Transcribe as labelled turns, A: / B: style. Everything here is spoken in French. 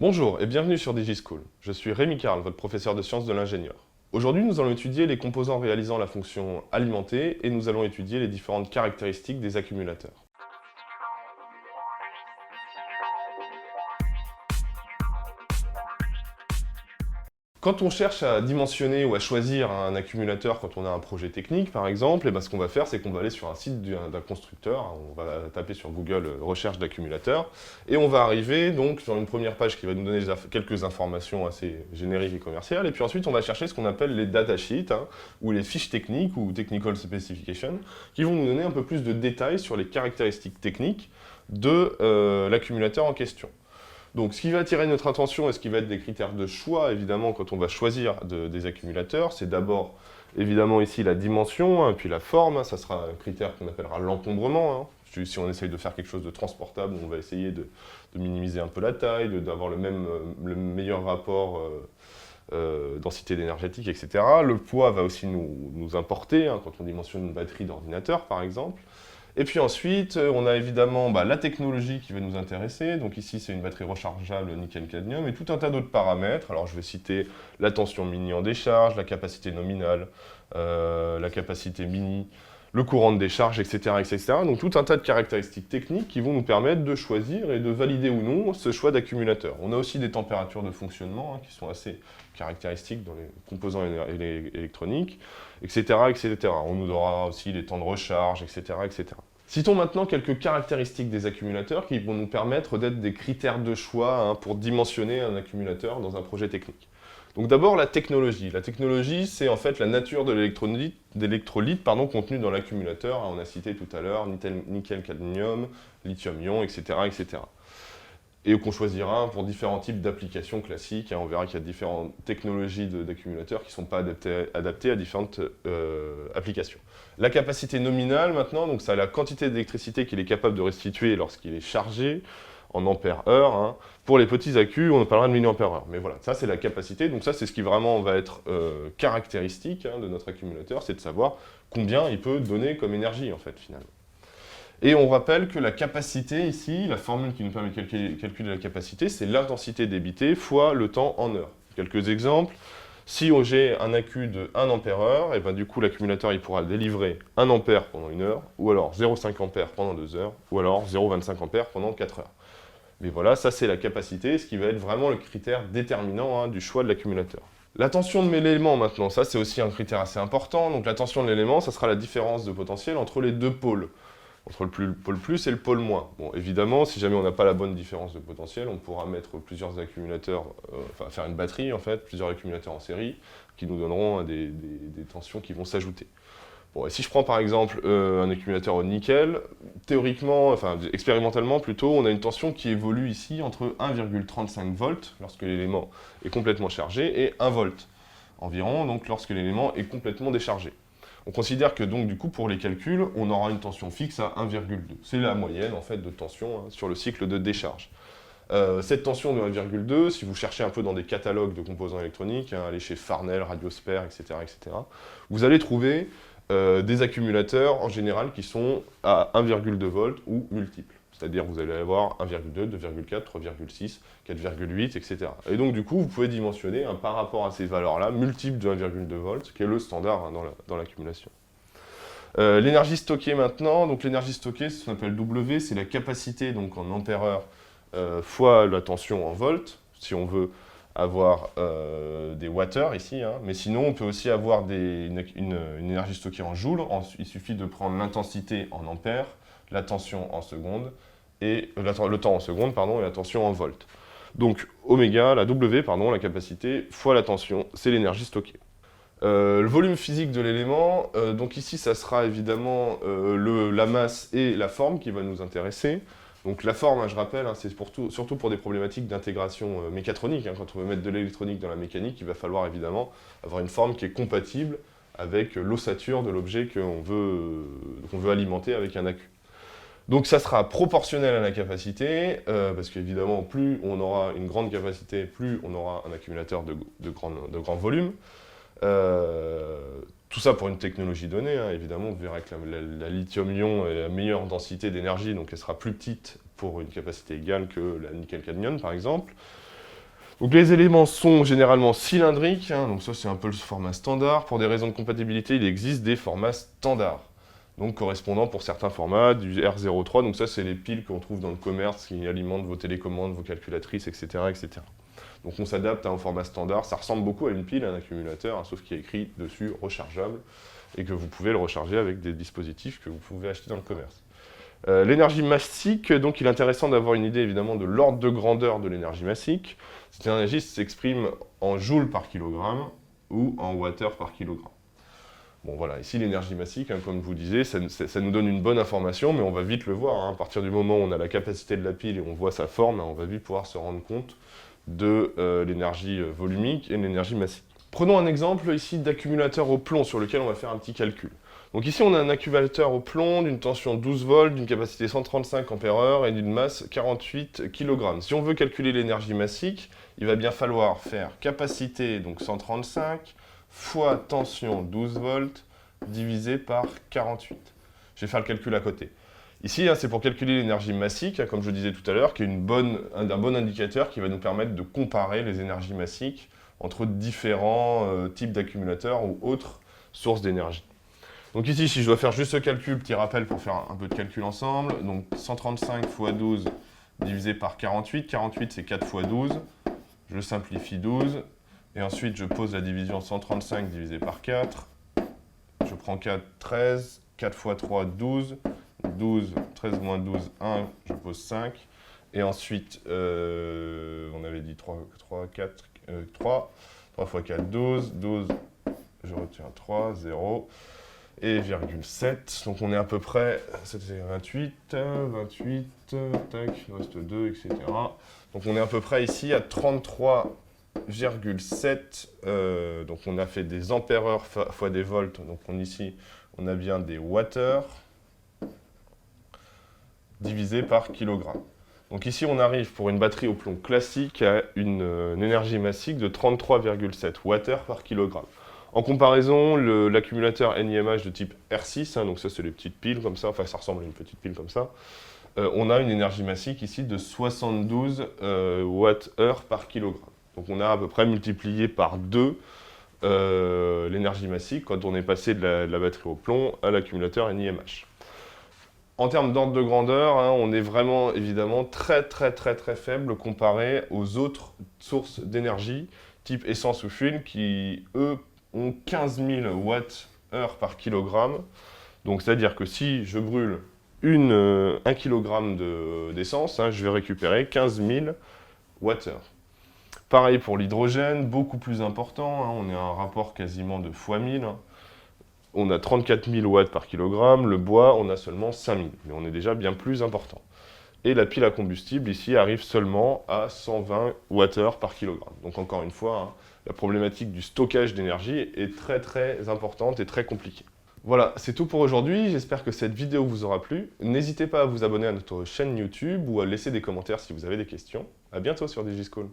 A: Bonjour et bienvenue sur DigiSchool. Je suis Rémi Carl, votre professeur de sciences de l'ingénieur. Aujourd'hui, nous allons étudier les composants réalisant la fonction alimenter et nous allons étudier les différentes caractéristiques des accumulateurs. Quand on cherche à dimensionner ou à choisir un accumulateur quand on a un projet technique, par exemple, ce qu'on va faire, c'est qu'on va aller sur un site d'un constructeur, on va taper sur Google recherche d'accumulateurs, et on va arriver donc sur une première page qui va nous donner quelques informations assez génériques et commerciales, et puis ensuite on va chercher ce qu'on appelle les datasheets, ou les fiches techniques, ou technical specifications, qui vont nous donner un peu plus de détails sur les caractéristiques techniques de l'accumulateur en question. Donc ce qui va attirer notre attention et ce qui va être des critères de choix, évidemment, quand on va choisir des accumulateurs, c'est d'abord, évidemment, ici la dimension, puis la forme, ça sera un critère qu'on appellera l'encombrement. Si on essaye de faire quelque chose de transportable, on va essayer de minimiser un peu la taille, d'avoir le meilleur rapport densité énergétique, etc. Le poids va aussi nous importer, quand on dimensionne une batterie d'ordinateur, par exemple. Et puis ensuite, on a évidemment la technologie qui va nous intéresser. Donc ici, c'est une batterie rechargeable nickel-cadmium et tout un tas d'autres paramètres. Alors je vais citer la tension mini en décharge, la capacité nominale, la capacité mini, le courant de décharge, etc., etc. Donc tout un tas de caractéristiques techniques qui vont nous permettre de choisir et de valider ou non ce choix d'accumulateur. On a aussi des températures de fonctionnement qui sont assez caractéristiques dans les composants électroniques, etc., etc. On nous donnera aussi les temps de recharge, etc., etc. Citons maintenant quelques caractéristiques des accumulateurs qui vont nous permettre d'être des critères de choix pour dimensionner un accumulateur dans un projet technique. Donc d'abord la technologie. La technologie, c'est en fait la nature de l'électrolyte contenu dans l'accumulateur. On a cité tout à l'heure nickel-cadmium, lithium-ion, etc., etc. Et qu'on choisira pour différents types d'applications classiques. On verra qu'il y a différentes technologies d'accumulateurs qui ne sont pas adaptées à différentes applications. La capacité nominale, maintenant, donc c'est la quantité d'électricité qu'il est capable de restituer lorsqu'il est chargé en ampères-heure. Pour les petits accus, on parlera de milliampères-heure. Mais voilà, ça c'est la capacité. Donc ça, c'est ce qui vraiment va être caractéristique de notre accumulateur, c'est de savoir combien il peut donner comme énergie, en fait, finalement. Et on rappelle que la capacité ici, la formule qui nous permet de calculer la capacité, c'est l'intensité débitée fois le temps en heure. Quelques exemples. Si j'ai un accu de 1 ampère-heure, du coup l'accumulateur il pourra délivrer 1 ampère pendant 1 heure, ou alors 0,5 ampère pendant 2 heures, ou alors 0,25 ampère pendant 4 heures. Mais voilà, ça c'est la capacité, ce qui va être vraiment le critère déterminant du choix de l'accumulateur. La tension de l'élément maintenant, ça c'est aussi un critère assez important. Donc la tension de l'élément, ça sera la différence de potentiel entre les deux pôles. Entre le pôle plus et le pôle moins. Bon, évidemment, si jamais on n'a pas la bonne différence de potentiel, on pourra mettre plusieurs accumulateurs, faire une batterie en fait, plusieurs accumulateurs en série, qui nous donneront des tensions qui vont s'ajouter. Bon, et si je prends par exemple un accumulateur au nickel, théoriquement, expérimentalement plutôt, on a une tension qui évolue ici entre 1,35 volts lorsque l'élément est complètement chargé et 1 volt environ, donc lorsque l'élément est complètement déchargé. On considère que donc du coup pour les calculs, on aura une tension fixe à 1,2. C'est la moyenne en fait de tension sur le cycle de décharge. Cette tension de 1,2, si vous cherchez un peu dans des catalogues de composants électroniques, allez chez Farnell, Radiosper, etc., etc., vous allez trouver des accumulateurs en général qui sont à 1,2 volts ou multiples. C'est-à-dire vous allez avoir 1,2, 2,4, 3,6, 4,8, etc. Et donc du coup, vous pouvez dimensionner par rapport à ces valeurs-là, multiples de 1,2 volts, qui est le standard dans l'accumulation. L'énergie stockée maintenant, donc l'énergie stockée, ça s'appelle W, c'est la capacité donc en ampère-heure fois la tension en volts, si on veut avoir des wattheures ici, mais sinon on peut aussi avoir une énergie stockée en joules. Il suffit de prendre l'intensité en ampères, la tension en secondes, et le temps en secondes, et la tension en volts. Donc oméga, la W, la capacité, fois la tension, c'est l'énergie stockée. Le volume physique de l'élément, donc ici ça sera évidemment la masse et la forme qui va nous intéresser. Donc la forme, je rappelle, c'est surtout pour des problématiques d'intégration mécatronique. Quand on veut mettre de l'électronique dans la mécanique, il va falloir évidemment avoir une forme qui est compatible avec l'ossature de l'objet qu'on veut alimenter avec un accu. Donc ça sera proportionnel à la capacité, parce qu'évidemment, plus on aura une grande capacité, plus on aura un accumulateur de grand volume. Tout ça pour une technologie donnée, évidemment, vous verrez que la lithium-ion est la meilleure densité d'énergie, donc elle sera plus petite pour une capacité égale que la nickel-cadmium, par exemple. Donc les éléments sont généralement cylindriques, hein, donc ça c'est un peu le format standard. Pour des raisons de compatibilité, il existe des formats standards, donc correspondant pour certains formats du R03. Donc ça c'est les piles qu'on trouve dans le commerce qui alimentent vos télécommandes, vos calculatrices, etc. etc. Donc on s'adapte au format standard. Ça ressemble beaucoup à une pile, à un accumulateur, hein, sauf qu'il y a écrit dessus rechargeable et que vous pouvez le recharger avec des dispositifs que vous pouvez acheter dans le commerce. L'énergie massique, donc il est intéressant d'avoir une idée évidemment de l'ordre de grandeur de l'énergie massique. Cette énergie s'exprime en joules par kilogramme ou en wattheures par kilogramme. Bon voilà, ici l'énergie massique, hein, comme je vous disais, ça nous donne une bonne information, mais on va vite le voir. Hein, à partir du moment où on a la capacité de la pile et on voit sa forme, hein, on va vite pouvoir se rendre compte de l'énergie volumique et de l'énergie massique. Prenons un exemple ici d'accumulateur au plomb sur lequel on va faire un petit calcul. Donc ici on a un accumulateur au plomb d'une tension 12 volts, d'une capacité 135 ampères-heure et d'une masse 48 kg. Si on veut calculer l'énergie massique, il va bien falloir faire capacité, donc 135, fois tension 12 volts, divisé par 48. Je vais faire le calcul à côté. Ici, hein, c'est pour calculer l'énergie massique, hein, comme je disais tout à l'heure, qui est un bon indicateur qui va nous permettre de comparer les énergies massiques entre différents types d'accumulateurs ou autres sources d'énergie. Donc ici, si je dois faire juste ce calcul, petit rappel pour faire un peu de calcul ensemble, donc 135 fois 12 divisé par 48, 48 c'est 4 fois 12, je simplifie 12, et ensuite je pose la division 135 divisé par 4, je prends 4, 13, 4 fois 3, 12, 12, 13 moins 12, 1, je pose 5, et ensuite, on avait dit 3 fois 4, 12, 12, je retiens 3, 0, et virgule 7, donc on est à peu près, c'était 28, tac, il reste 2, etc. Donc on est à peu près ici à 33,7, donc on a fait des ampères-heure fois des volts, donc ici on a bien des wattheures, divisé par kilogramme. Donc ici on arrive pour une batterie au plomb classique à une énergie massique de 33,7 wattheures par kilogramme. En comparaison, l'accumulateur NiMH de type R6, hein, donc ça c'est les petites piles comme ça, enfin ça ressemble à une petite pile comme ça, on a une énergie massique ici de 72 wattheures par kilogramme. Donc on a à peu près multiplié par 2 l'énergie massique quand on est passé de la batterie au plomb à l'accumulateur NiMH. En termes d'ordre de grandeur, hein, on est vraiment évidemment très faible comparé aux autres sources d'énergie type essence ou fuel qui, eux, ont 15 000 watts-heure par kilogramme. Donc, c'est-à-dire que si je brûle 1 kg d'essence, hein, je vais récupérer 15 000 watts-heure. Pareil pour l'hydrogène, beaucoup plus important, hein, on est à un rapport quasiment de fois 1000. Hein. On a 34 000 watts par kilogramme, le bois, on a seulement 5 000, mais on est déjà bien plus important. Et la pile à combustible, ici, arrive seulement à 120 watts-heure par kilogramme. Donc encore une fois, hein, la problématique du stockage d'énergie est très importante et très compliquée. Voilà, c'est tout pour aujourd'hui. J'espère que cette vidéo vous aura plu. N'hésitez pas à vous abonner à notre chaîne YouTube ou à laisser des commentaires si vous avez des questions. À bientôt sur DigiSchool.